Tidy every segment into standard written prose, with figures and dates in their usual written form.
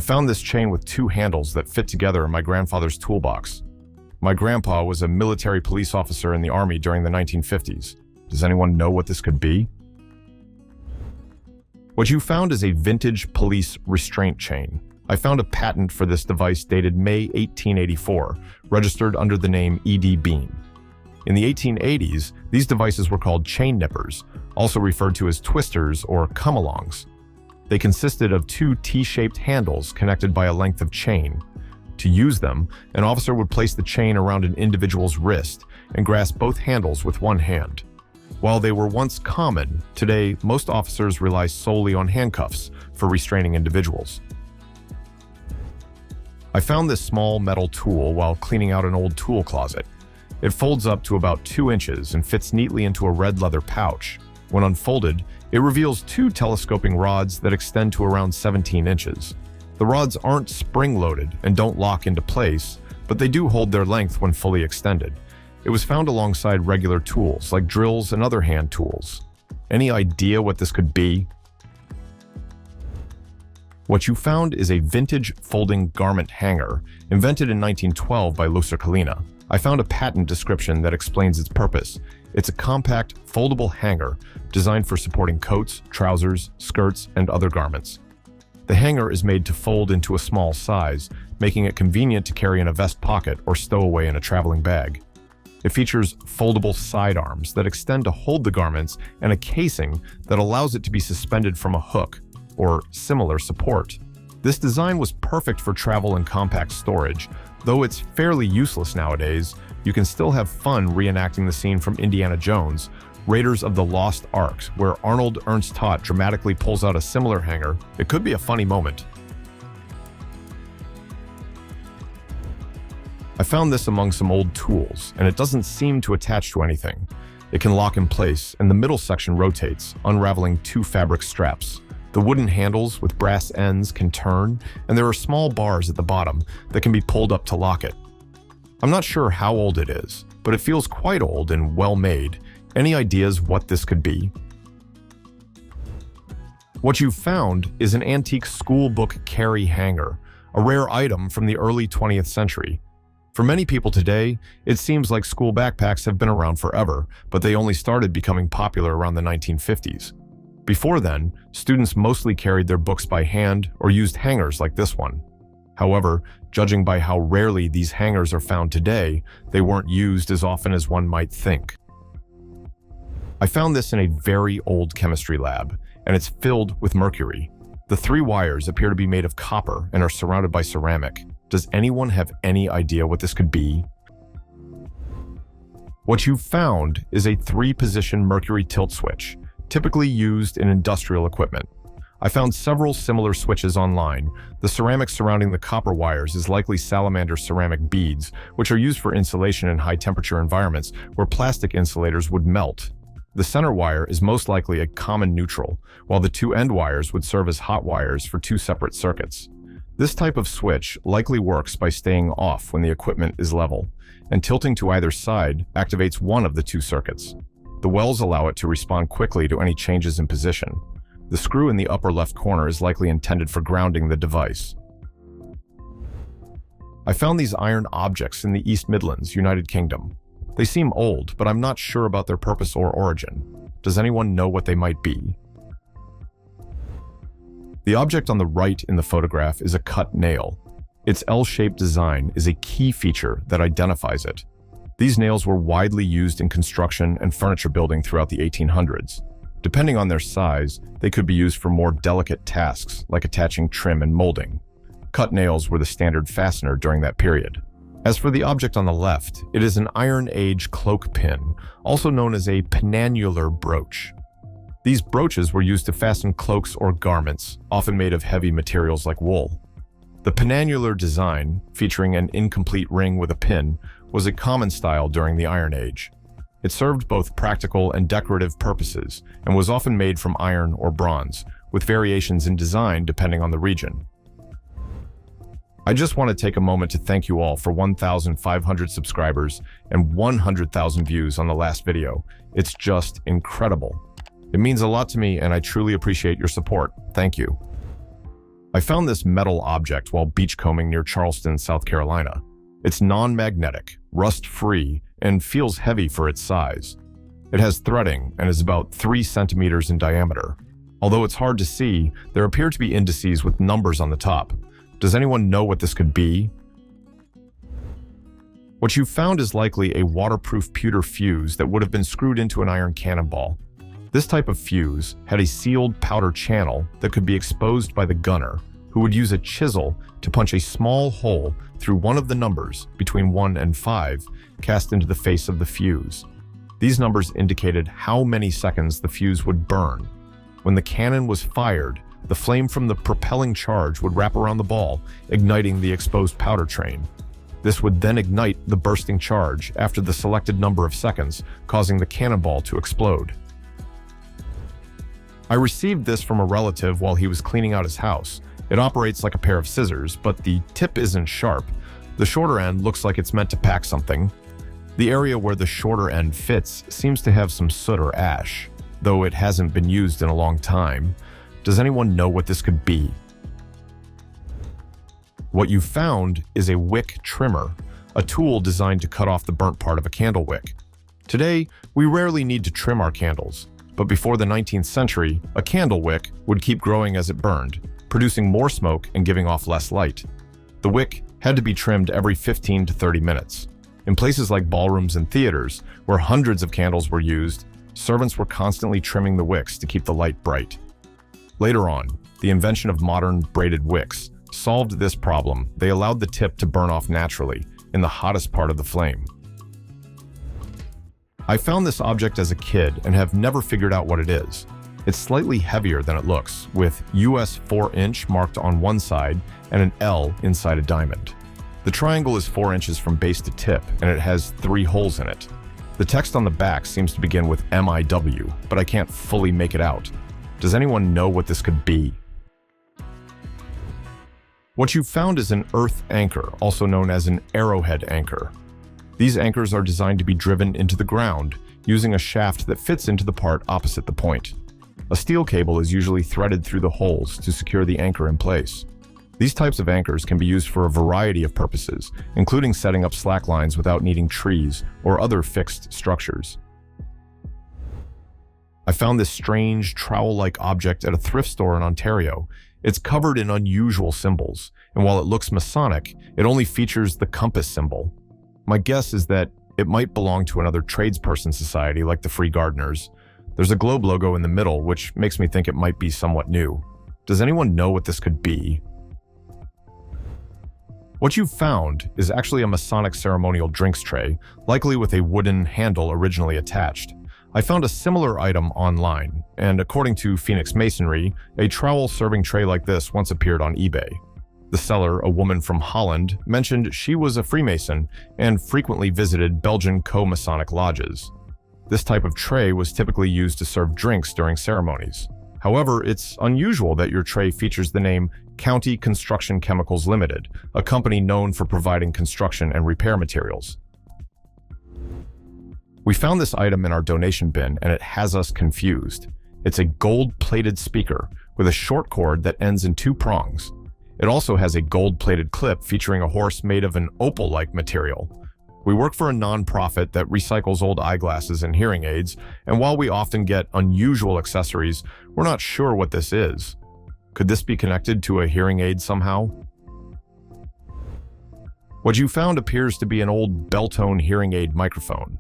found this chain with two handles that fit together in my grandfather's toolbox. My grandpa was a military police officer in the Army during the 1950s. Does anyone know what this could be? What you found is a vintage police restraint chain. I found a patent for this device dated May 1884, registered under the name E.D. Bean. In the 1880s, these devices were called chain nippers, also referred to as twisters or come-alongs. They consisted of two T-shaped handles connected by a length of chain. To use them, an officer would place the chain around an individual's wrist and grasp both handles with one hand. While they were once common, today most officers rely solely on handcuffs for restraining individuals. I found this small metal tool while cleaning out an old tool closet. It folds up to about 2 inches and fits neatly into a red leather pouch. When unfolded, it reveals two telescoping rods that extend to around 17 inches. The rods aren't spring-loaded and don't lock into place, but they do hold their length when fully extended. It was found alongside regular tools like drills and other hand tools. Any idea what this could be? What you found is a vintage folding garment hanger, invented in 1912 by Loser-Kalina. I found a patent description that explains its purpose. It's a compact, foldable hanger designed for supporting coats, trousers, skirts, and other garments. The hanger is made to fold into a small size, making it convenient to carry in a vest pocket or stow away in a traveling bag. It features foldable sidearms that extend to hold the garments and a casing that allows it to be suspended from a hook or similar support. This design was perfect for travel and compact storage. Though it's fairly useless nowadays, you can still have fun reenacting the scene from Indiana Jones, Raiders of the Lost Ark, where Arnold Ernst Todt dramatically pulls out a similar hanger. It could be a funny moment. I found this among some old tools, and it doesn't seem to attach to anything. It can lock in place, and the middle section rotates, unraveling two fabric straps. The wooden handles with brass ends can turn, and there are small bars at the bottom that can be pulled up to lock it. I'm not sure how old it is, but it feels quite old and well-made. Any ideas what this could be? What you've found is an antique school book carry hanger, a rare item from the early 20th century. For many people today, it seems like school backpacks have been around forever, but they only started becoming popular around the 1950s. Before then, students mostly carried their books by hand or used hangers like this one. However, judging by how rarely these hangers are found today, they weren't used as often as one might think. I found this in a very old chemistry lab, and it's filled with mercury. The 3 wires appear to be made of copper and are surrounded by ceramic. Does anyone have any idea what this could be? What you've found is a 3-position mercury tilt switch, typically used in industrial equipment. I found several similar switches online. The ceramic surrounding the copper wires is likely salamander ceramic beads, which are used for insulation in high-temperature environments where plastic insulators would melt. The center wire is most likely a common neutral, while the 2 end wires would serve as hot wires for 2 separate circuits. This type of switch likely works by staying off when the equipment is level, and tilting to either side activates one of the 2 circuits. The wells allow it to respond quickly to any changes in position. The screw in the upper left corner is likely intended for grounding the device. I found these iron objects in the East Midlands, United Kingdom. They seem old, but I'm not sure about their purpose or origin. Does anyone know what they might be? The object on the right in the photograph is a cut nail. Its L-shaped design is a key feature that identifies it. These nails were widely used in construction and furniture building throughout the 1800s. Depending on their size, they could be used for more delicate tasks like attaching trim and molding. Cut nails were the standard fastener during that period. As for the object on the left, it is an Iron Age cloak pin, also known as a penannular brooch. These brooches were used to fasten cloaks or garments, often made of heavy materials like wool. The penannular design, featuring an incomplete ring with a pin, was a common style during the Iron Age. It served both practical and decorative purposes and was often made from iron or bronze, with variations in design depending on the region. I just want to take a moment to thank you all for 1,500 subscribers and 100,000 views on the last video. It's just incredible. It means a lot to me and I truly appreciate your support. Thank you. I found this metal object while beachcombing near Charleston, South Carolina. It's non-magnetic, rust-free, and feels heavy for its size. It has threading and is about 3 centimeters in diameter. Although it's hard to see, there appear to be indices with numbers on the top. Does anyone know what this could be? What you found is likely a waterproof pewter fuse that would have been screwed into an iron cannonball. This type of fuse had a sealed powder channel that could be exposed by the gunner, who would use a chisel to punch a small hole through one of the numbers between 1 and 5 cast into the face of the fuse. These numbers indicated how many seconds the fuse would burn. When the cannon was fired, the flame from the propelling charge would wrap around the ball, igniting the exposed powder train. This would then ignite the bursting charge after the selected number of seconds, causing the cannonball to explode. I received this from a relative while he was cleaning out his house. It operates like a pair of scissors, but the tip isn't sharp. The shorter end looks like it's meant to pack something. The area where the shorter end fits seems to have some soot or ash, though it hasn't been used in a long time. Does anyone know what this could be? What you found is a wick trimmer, a tool designed to cut off the burnt part of a candle wick. Today, we rarely need to trim our candles, but before the 19th century, a candle wick would keep growing as it burned, producing more smoke and giving off less light. The wick had to be trimmed every 15 to 30 minutes. In places like ballrooms and theaters, where hundreds of candles were used, servants were constantly trimming the wicks to keep the light bright. Later on, the invention of modern braided wicks solved this problem. They allowed the tip to burn off naturally in the hottest part of the flame. I found this object as a kid and have never figured out what it is. It's slightly heavier than it looks, with US 4-inch marked on one side and an L inside a diamond. The triangle is 4 inches from base to tip, and it has 3 holes in it. The text on the back seems to begin with MIW, but I can't fully make it out. Does anyone know what this could be? What you found is an earth anchor, also known as an arrowhead anchor. These anchors are designed to be driven into the ground using a shaft that fits into the part opposite the point. A steel cable is usually threaded through the holes to secure the anchor in place. These types of anchors can be used for a variety of purposes, including setting up slack lines without needing trees or other fixed structures. I found this strange trowel-like object at a thrift store in Ontario. It's covered in unusual symbols, and while it looks Masonic, it only features the compass symbol. My guess is that it might belong to another tradesperson society like the Free Gardeners. There's a globe logo in the middle, which makes me think it might be somewhat new. Does anyone know what this could be? What you found is actually a Masonic ceremonial drinks tray, likely with a wooden handle originally attached. I found a similar item online, and according to Phoenix Masonry, a trowel serving tray like this once appeared on eBay. The seller, a woman from Holland, mentioned she was a Freemason and frequently visited Belgian co-Masonic lodges. This type of tray was typically used to serve drinks during ceremonies. However, it's unusual that your tray features the name County Construction Chemicals Limited, a company known for providing construction and repair materials. We found this item in our donation bin, and it has us confused. It's a gold-plated speaker with a short cord that ends in 2 prongs. It also has a gold-plated clip featuring a horse made of an opal-like material. We work for a non-profit that recycles old eyeglasses and hearing aids, and while we often get unusual accessories, we're not sure what this is. Could this be connected to a hearing aid somehow? What you found appears to be an old Beltone hearing aid microphone.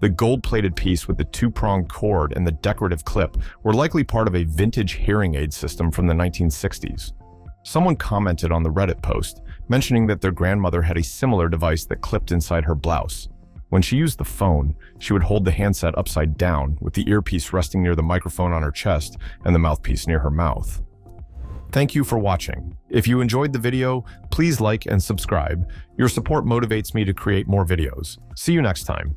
The gold-plated piece with the 2-pronged cord and the decorative clip were likely part of a vintage hearing aid system from the 1960s. Someone commented on the Reddit post, mentioning that their grandmother had a similar device that clipped inside her blouse. When she used the phone, she would hold the handset upside down, with the earpiece resting near the microphone on her chest and the mouthpiece near her mouth. Thank you for watching. If you enjoyed the video, please like and subscribe. Your support motivates me to create more videos. See you next time.